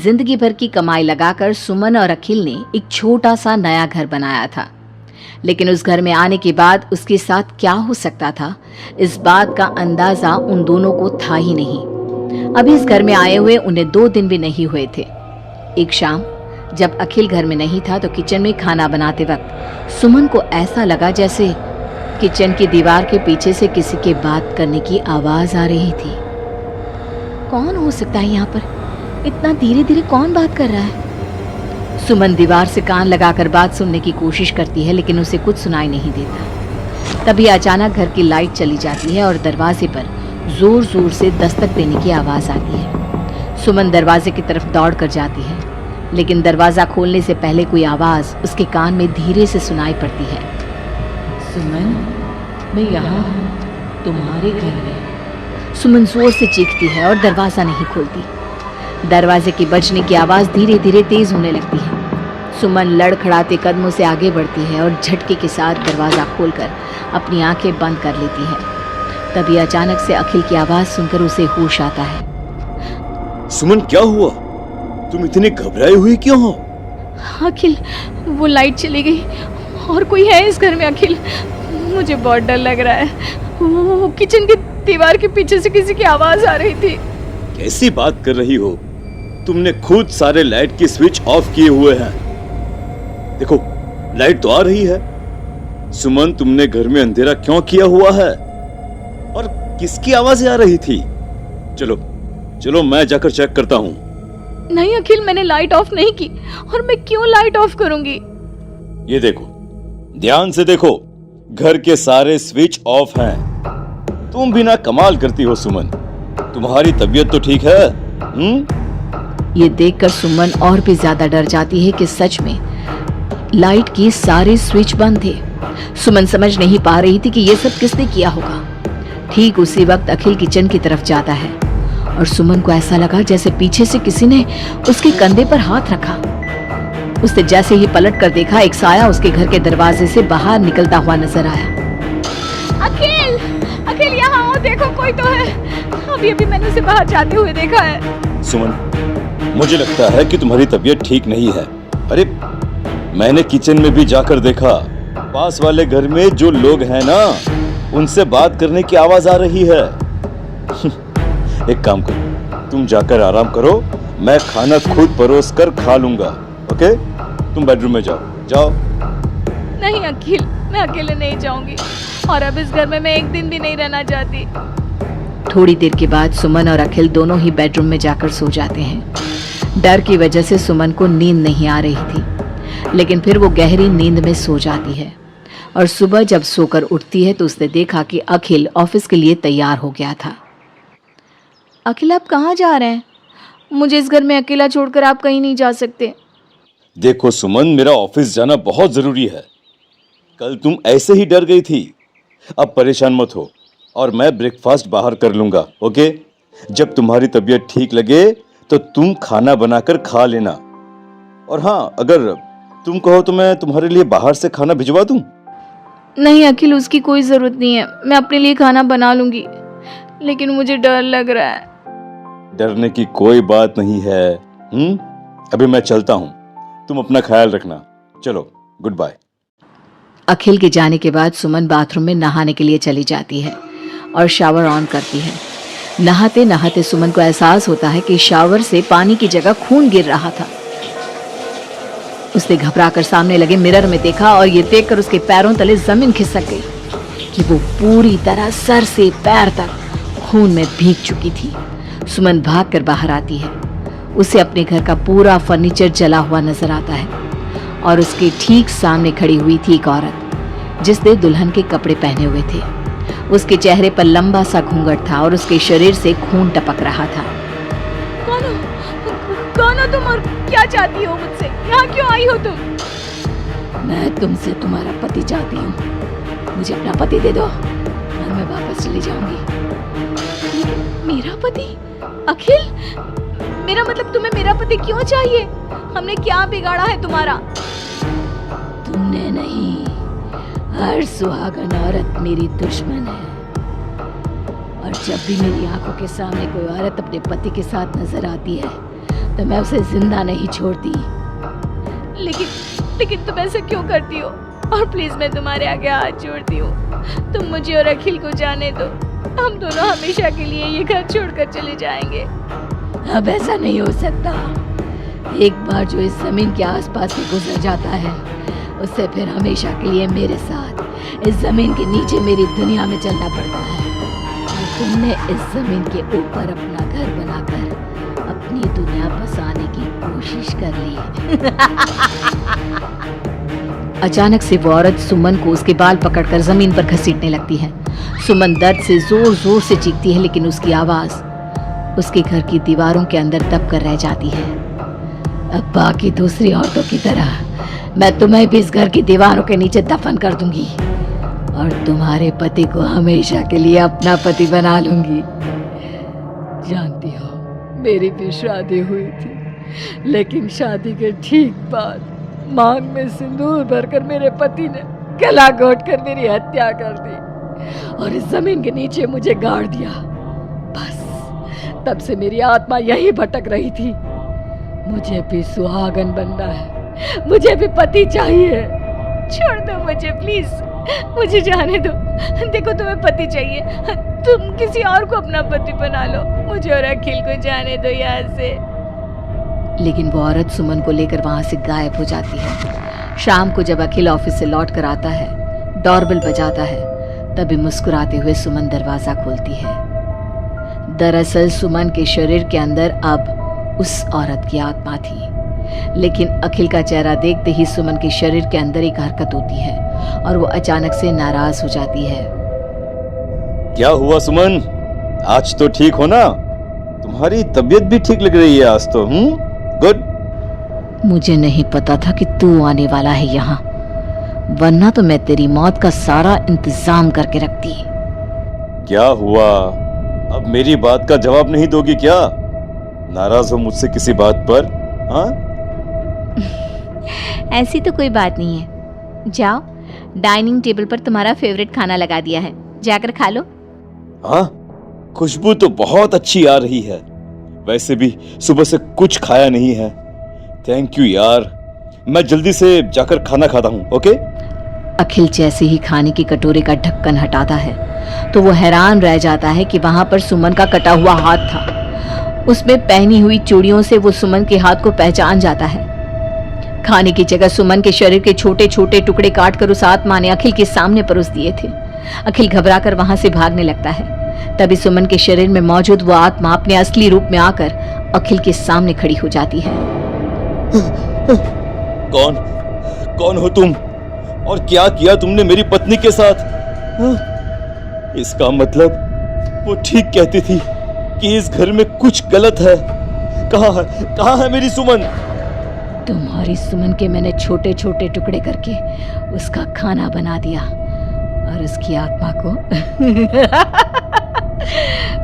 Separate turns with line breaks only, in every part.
जिंदगी भर की कमाई लगाकर सुमन और अखिल ने एक छोटा सा नया घर बनाया था। लेकिन उस घर में आने के बाद उसके साथ क्या हो सकता था, इस बात का अंदाजा उन दोनों को था ही नहीं। अभी इस घर में आए हुए उन्हें 2 दिन भी नहीं हुए थे। एक शाम जब अखिल घर में नहीं था तो किचन में खाना बनाते वक्त सुमन को ऐसा लगा जैसे किचन की दीवार के पीछे से किसी के बात करने की आवाज आ रही थी। कौन हो सकता है यहाँ पर? इतना धीरे धीरे कौन बात कर रहा है? सुमन दीवार से कान लगाकर बात सुनने की कोशिश करती है, लेकिन उसे कुछ सुनाई नहीं देता। तभी अचानक घर की लाइट चली जाती है और दरवाजे पर जोर जोर से दस्तक देने की आवाज आती है। सुमन दरवाजे की तरफ दौड़ कर जाती है, लेकिन दरवाजा खोलने से पहले कोई आवाज उसके कान में धीरे से सुनाई पड़ती है।
सुमन, मैं यहाँ हूँ, तुम्हारे घर में।
सुमन जोर से चीखती है और दरवाजा नहीं खोलती। दरवाजे की बजने की आवाज धीरे धीरे तेज होने लगती है। सुमन लड़खड़ाते कदमों से आगे बढ़ती है और झटके के साथ दरवाजा खोलकर अपनी आंखें बंद कर लेती है। तभी अचानक से अखिल की आवाज सुनकर उसे होश आता है।
सुमन, क्या हुआ? तुम इतनी घबराई हुई क्यों हो?
अखिल, वो लाइट चली गई और कोई है इस घर में। अखिल, मुझे बहुत डर लग रहा है। वो किचन की दीवार के पीछे से किसी की आवाज आ रही थी।
कैसी बात कर रही हो? तुमने खुद सारे लाइट की स्विच ऑफ किए हुए हैं। देखो, लाइट तो आ रही है। सुमन, तुमने घर में अंधेरा क्यों किया हुआ है? और किसकी आवाजें आ रही थी? चलो चलो, मैं जाकर चेक करता हूँ।
नहीं अखिल, मैंने लाइट ऑफ नहीं की। और मैं क्यों लाइट ऑफ करूंगी?
ये देखो, ध्यान से देखो, घर के सारे स्विच ऑफ हैं। तुम भी ना कमाल करती हो सुमन। तुम्हारी तबीयत तो ठीक है?
ये देखकर सुमन और भी ज्यादा डर जाती है कि सच में लाइट के सारे स्विच बंद थे। सुमन समझ नहीं पा रही थी कि ये सब किसने किया होगा। ठीक उसी वक्त अखिल किचन की तरफ जाता है और सुमन को ऐसा लगा जैसे पीछे से किसी ने उसके कंधे पर हाथ रखा। उसने जैसे ही पलट कर देखा, एक साया उसके घर के दरवाजे से बाहर निकलता हुआ नजर आया। अखिल, अखिल यहाँ आओ, देखो कोई तो है। अभी अभी मैंने उसे बाहर जाते हुए देखा है।
सुमन, मुझे लगता है कि तुम्हारी तबीयत ठीक नहीं है। अरे, मैंने किचन में भी जाकर देखा। पास वाले घर में जो लोग हैं ना, उनसे बात करने की आवाज आ रही है। एक काम करो, तुम जाकर आराम करो, मैं खाना खुद परोस कर खा लूंगा। ओके? तुम बेडरूम में जाओ। जाओ।
नहीं अखिल, मैं अकेले नहीं जाऊंगी और अब इस घर में मैं एक दिन भी नहीं रहना चाहती। थोड़ी देर के बाद सुमन और अखिल दोनों ही बेडरूम में जाकर सो जाते हैं। डर की वजह से सुमन को नींद नहीं आ रही थी, लेकिन फिर वो गहरी नींद में सो जाती है और सुबह जब सोकर उठती है तो उसने देखा कि अखिल ऑफिस के लिए तैयार हो गया था। अखिल, आप कहाँ जा रहे हैं? मुझे इस घर में अकेला छोड़कर आप कहीं नहीं जा सकते।
देखो सुमन, मेरा ऑफिस जाना बहुत जरूरी है। कल तुम ऐसे ही डर गई थी। अब परेशान मत हो और मैं ब्रेकफास्ट बाहर कर लूंगा। ओके? जब तुम्हारी तबीयत ठीक लगे तो तुम खाना बनाकर खा लेना। और हाँ, अगर तुम कहो तो मैं तुम्हारे लिए बाहर से खाना भिजवा दूं।
नहीं अखिल, उसकी कोई जरूरत नहीं है। मैं अपने लिए खाना बना लूंगी, लेकिन मुझे डर लग रहा है।
डरने की कोई बात नहीं है। अभी मैं चलता हूँ, तुम अपना ख्याल रखना। चलो, गुड बाय।
अखिल के जाने के बाद सुमन बाथरूम में नहाने के लिए चली जाती है और शावर ऑन करती है। नहाते नहाते सुमन को एहसास होता है कि शावर से पानी की जगह खून गिर रहा था। उसने घबराकर सामने लगे मिरर में देखा और ये देखकर उसके पैरों तले जमीन खिसक गई कि वो पूरी तरह सर से पैर तक खून में भीग चुकी थी। सुमन भागकर बाहर आती है। उसे अपने घर का पूरा फर्नीचर जला हुआ नजर आता है और उसके ठीक सामने खड़ी हुई थी एक औरत जिसने दुल्हन के कपड़े पहने हुए थे। उसके चेहरे पर लंबा सा घूंघट था और उसके शरीर से खून टपक रहा था। कौन हो तुम और क्या चाहती हो मुझसे? यहाँ क्यों आई हो तुम? मैं तुमसे तुम्हारा पति चाहती हूँ। मुझे अपना पति दे दो और मैं वापस चली जाऊंगी। लेकिन मेरा पति? अखिल, मेरा मतलब तुम्हें मेरा पति क्यों चाहिए? हमने क्या बिगाड़ा है तुम्हारा? तुमने नहीं, हर सुहागन औरत मेरी दुश्मन है। और जब भी मेरी आंखों के सामने कोई औरत अपने पति के साथ नजर आती है तो मैं उसे जिंदा नहीं छोड़ती।
लेकिन तुम ऐसा क्यों करती हो? और प्लीज मैं तुम्हारे आगे हाथ जोड़ती हूँ, तुम मुझे और अखिल को जाने दो। हम दोनों हमेशा के लिए ये घर छोड़कर चले जाएंगे।
अब ऐसा नहीं हो सकता। एक बार जो इस जमीन के आसपास से गुजर जाता है, उससे फिर हमेशा के लिए मेरे साथ इस जमीन के नीचे मेरी दुनिया में चलना पड़ता है। और तुमने इस जमीन के ऊपर अपना घर बनाकर अपनी दुनिया बसाने की कोशिश कर ली। अचानक से वो औरत सुमन को उसके बाल पकड़कर जमीन पर घसीटने लगती है। सुमन दर्द से जोर जोर से चीखती है, लेकिन उसकी आवाज उसके घर की दीवारों के अंदर दब कर रह जाती है। अब बाकी दूसरी औरतों की तरह मैं तुम्हें भी इस घर की दीवारों के नीचे दफन कर दूंगी और तुम्हारे पति को हमेशा के लिए अपना पति बना लूंगी। जानती हो, मेरी भी शादी हुई थी, लेकिन शादी के ठीक बाद मांग में सिंदूर भरकर मेरे पति ने गला घोट कर मेरी हत्या कर दी और इस जमीन के नीचे मुझे गाड़ दिया। बस तब से मेरी आत्मा यही भटक रही थी। मुझे भी सुहागन बनना है, मुझे भी पति चाहिए।
छोड़ दो मुझे प्लीज, मुझे जाने दो। देखो तुम्हें पति चाहिए, तुम किसी और को अपना पति बना लो। मुझे और अखिल को जाने दो यहाँ से।
लेकिन वो औरत सुमन को लेकर वहां से गायब हो जाती है। शाम को जब अखिल ऑफिस से लौट कर आता है, डोरबेल बजाता है, तभी मुस्कुराते हुए सुमन दरवाजा खोलती है। दरअसल सुमन के शरीर के अंदर अब उस औरत की आत्मा थी। लेकिन अखिल का चेहरा देखते ही सुमन के शरीर के अंदर एक हरकत होती है और वो अचानक से नाराज हो जाती है।
क्या हुआ सुमन? आज तो ठीक हो ना? तुम्हारी तबीयत भी ठीक लग रही है आज तो। गुड।
मुझे नहीं पता था कि तू आने वाला है यहाँ, वरना तो मैं तेरी मौत का सारा इंतजाम करके रखती।
क्या हुआ? अब मेरी बात का जवाब नहीं दोगी क्या? नाराज हो मुझसे किसी बात पर? हाँ?
ऐसी तो कोई बात नहीं है। जाओ, डाइनिंग टेबल पर तुम्हारा फेवरेट खाना लगा दिया है, जाकर खा लो।
हाँ, खुशबू तो बहुत अच्छी आ रही है। वैसे भी सुबह से कुछ खाया नहीं है। थैंक यू यार, मैं जल्दी से जाकर खाना खाता हूँ। ओके?
अखिल जैसे ही खाने की कटोरे का ढक्कन हटाता है तो वो हैरान रह जाता है कि वहां पर सुमन का कटा हुआ हाथ था। उसमें पहनी हुई चूड़ियों से वो सुमन के हाथ को पहचान जाता है। खाने की जगह सुमन के शरीर के छोटे छोटे टुकड़े काटकर उस आत्मा ने अखिल के सामने परोस दिए थे। अखिल घबराकर वहां से भागने लगता है। तभी सुमन के शरीर में मौजूद वो आत्मा अपने असली रूप में आकर अखिल के सामने खड़ी हो जाती है।
कौन हो तुम? और क्या किया तुमने मेरी पत्नी के साथ? इसका मतलब वो ठीक कहती थी कि इस घर में कुछ गलत है। कहाँ है मेरी सुमन?
तुम्हारी सुमन के मैंने छोटे छोटे टुकड़े करके उसका खाना बना दिया और उसकी आत्मा को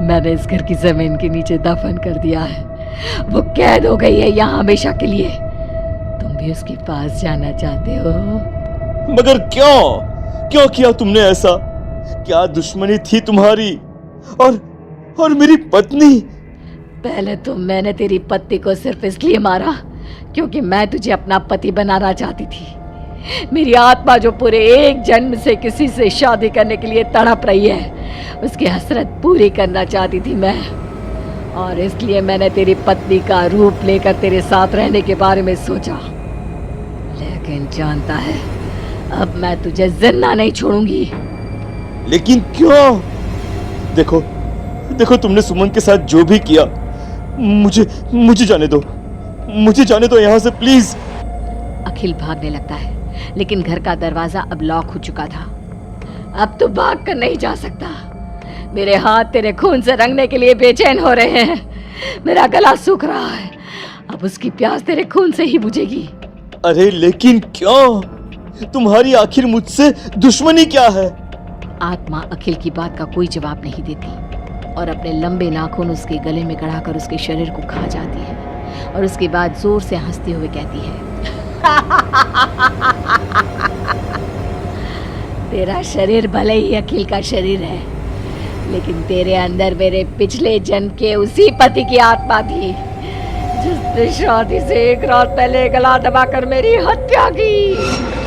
मैंने इस घर की जमीन के नीचे दफन कर दिया है। वो कैद हो गई है यहाँ हमेशा के लिए। तुम भी उसके पास जाना चाहते हो?
मगर क्यों किया तुमने ऐसा? क्या दुश्मनी थी तुम्हारी और मेरी पत्नी?
पहले तो मैंने तेरी पत्नी को सिर्फ इसलिए मारा क्योंकि मैं तुझे अपना पति बनाना चाहती थी। मेरी आत्मा जो पूरे एक जन्म से किसी से शादी करने के लिए तड़प रही है, उसकी हसरत पूरी करना चाहती थी मैं। और इसलिए मैंने तेरी पत्नी का रूप लेकर तेरे साथ रहने के बारे में सोचा। लेकिन जानता है, अब मैं तुझे जिंदा नहीं छोड़ूंगी।
लेकिन क्यों? देखो तुमने सुमन के साथ जो भी किया, मुझे जाने दो। मुझे जाने दो यहाँ से प्लीज।
अखिल भागने लगता है, लेकिन घर का दरवाजा अब लॉक हो चुका था। अब तो भाग कर नहीं जा सकता। मेरे हाथ तेरे खून से रंगने के लिए बेचैन हो रहे हैं। मेरा गला सूख रहा है। अब उसकी प्यास तेरे खून से ही बुझेगी।
अरे लेकिन क्यों? तुम्हारी आखिर मुझसे दुश्मनी क्या है?
आत्मा अखिल की बात का कोई जवाब नहीं देती और अपने लंबे नाखून उसके गले में गड़ाकर उसके शरीर को खा जाती है और उसके बाद जोर से हंसते हुए कहती है, तेरा शरीर भले ही अखिल का शरीर है, लेकिन तेरे अंदर मेरे पिछले जन्म के उसी पति की आत्मा थी
जिसने शादी से एक रात पहले गला दबाकर मेरी हत्या की।